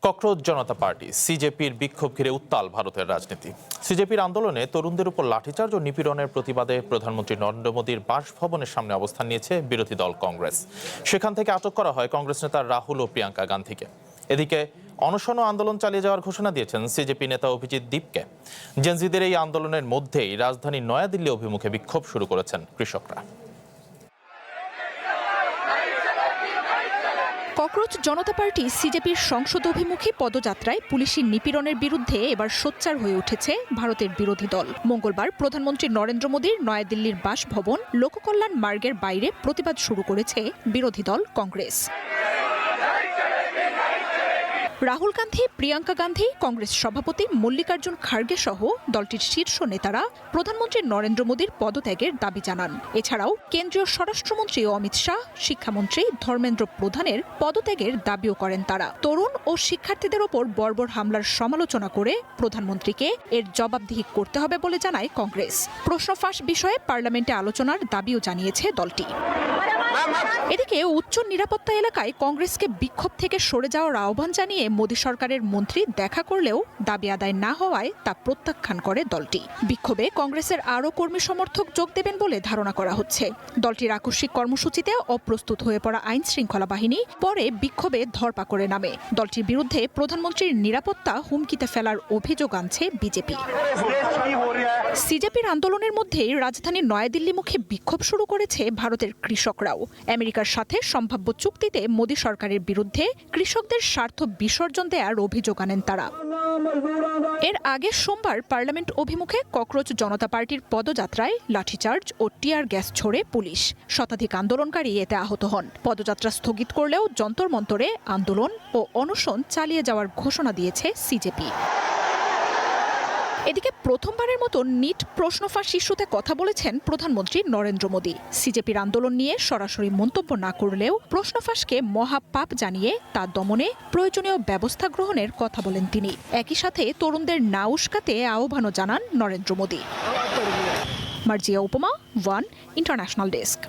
Cockroach জনতা party সিজেপির বিক্ষোভ ঘিরে উত্তাল ভারতের রাজনীতি। সিজেপির আন্দোলনে তরুণদের উপর লাঠিচার্জ ও নিপীড়নের প্রতিবাদে প্রধানমন্ত্রী নরেন্দ্র মোদীর বাসভবনের সামনে অবস্থান নিয়েছে বিরোধী দল কংগ্রেস। সেখান থেকে আটক করা হয় কংগ্রেস নেতা রাহুল ও প্রিয়াঙ্কা গান্ধীকে। এদিকে অনশন ও আন্দোলন চালিয়ে যাওয়ার ঘোষণা দিয়েছেন সিজেপি নেতা অভিজিৎ দীপকে। জেনজিদের এই আন্দোলনের মধ্যেই রাজধানী নয়াদিল্লি অভিমুখে বিক্ষোভ শুরু করেছেন কৃষকরা। ককরোচ জনতা পার্টি সিজেপির সংসদ অভিমুখী পদযাত্রায় পুলিশি নিপীড়নের বিরুদ্ধে এবার সোচ্চার হয়ে উঠেছে ভারতের বিরোধী দল। মঙ্গলবার প্রধানমন্ত্রী নরেন্দ্র মোদীর নয়াদিল্লির বাসভবন লোককল্যাণ মার্গের বাইরে প্রতিবাদ শুরু করেছে বিরোধী দল কংগ্রেস। রাহুল গান্ধী, প্রিয়াঙ্কা গান্ধী, কংগ্রেস সভাপতি মল্লিকার্জুন খার্গে সহ দলটির শীর্ষ নেতারা প্রধানমন্ত্রী নরেন্দ্র মোদীর পদত্যাগের দাবি জানান। এছাড়াও কেন্দ্রীয় স্বরাষ্ট্রমন্ত্রী অমিত শাহ, শিক্ষামন্ত্রী ধর্মেন্দ্র প্রধানের পদত্যাগের দাবিও করেন তারা। তরুণ ও শিক্ষার্থীদের ওপর বর্বর হামলার সমালোচনা করে প্রধানমন্ত্রীকে এর জবাবদিহি করতে হবে বলে জানায় কংগ্রেস। প্রশ্ন ফাঁস বিষয়ে পার্লামেন্টে আলোচনার দাবিও জানিয়েছে দলটি। এদিকে উচ্চ নিরাপত্তা এলাকায় কংগ্রেসকে বিক্ষোভ থেকে সরে যাওয়ার আহ্বান জানিয়ে মোদী সরকারের মন্ত্রী দেখা করলেও দাবি আদায় না হওয়ায় তা প্রত্যাখ্যান করে দলটি। বিক্ষোভে কংগ্রেসের আরও কর্মী সমর্থক যোগ দেবেন বলে ধারণা করা হচ্ছে। দলটির আকস্মিক কর্মসূচিতে অপ্রস্তুত হয়ে পড়া আইন শৃঙ্খলা বাহিনী পরে বিক্ষোভে ধরপাকড়ে নামে। দলটির বিরুদ্ধে প্রধানমন্ত্রীর নিরাপত্তা হুমকিতে ফেলার অভিযোগ আনছে বিজেপি। সিজেপির আন্দোলনের মধ্যেই রাজধানী নয়াদিল্লিমুখী বিক্ষোভ শুরু করেছে ভারতের কৃষকরাও। আমেরিকার সাথে সম্ভাব্য চুক্তিতে মোদী সরকারের বিরুদ্ধে কৃষকদের স্বার্থ বিসর্জন দেওয়ার অভিযোগ আনেন তারা। এর আগে সোমবার পার্লামেন্ট অভিমুখে ককরোচ জনতা পার্টির পদযাত্রায় লাঠিচার্জ ও টিয়ার গ্যাস ছোড়ে পুলিশ। শতাধিক আন্দোলনকারী এতে আহত হন। পদযাত্রা স্থগিত করলেও যন্তর মন্তরে আন্দোলন ও অনশন চালিয়ে যাওয়ার ঘোষণা দিয়েছে সিজেপি। এদিকে প্রথমবারের মতো নিট প্রশ্ন ফাঁস ইস্যুতে কথা বলেছেন প্রধানমন্ত্রী নরেন্দ্র মোদী। সিজেপির আন্দোলন নিয়ে সরাসরি মন্তব্য না করলেও প্রশ্ন ফাঁসকে মহাপাপ জানিয়ে তা দমনে প্রয়োজনীয় ব্যবস্থা গ্রহণের কথা বলেন তিনি। একই সাথে তরুণদের না উস্কাতে আহ্বানও জানান নরেন্দ্র মোদী। মার্জিয়া উপমা, ওয়ান ইন্টারন্যাশনাল ডেস্ক।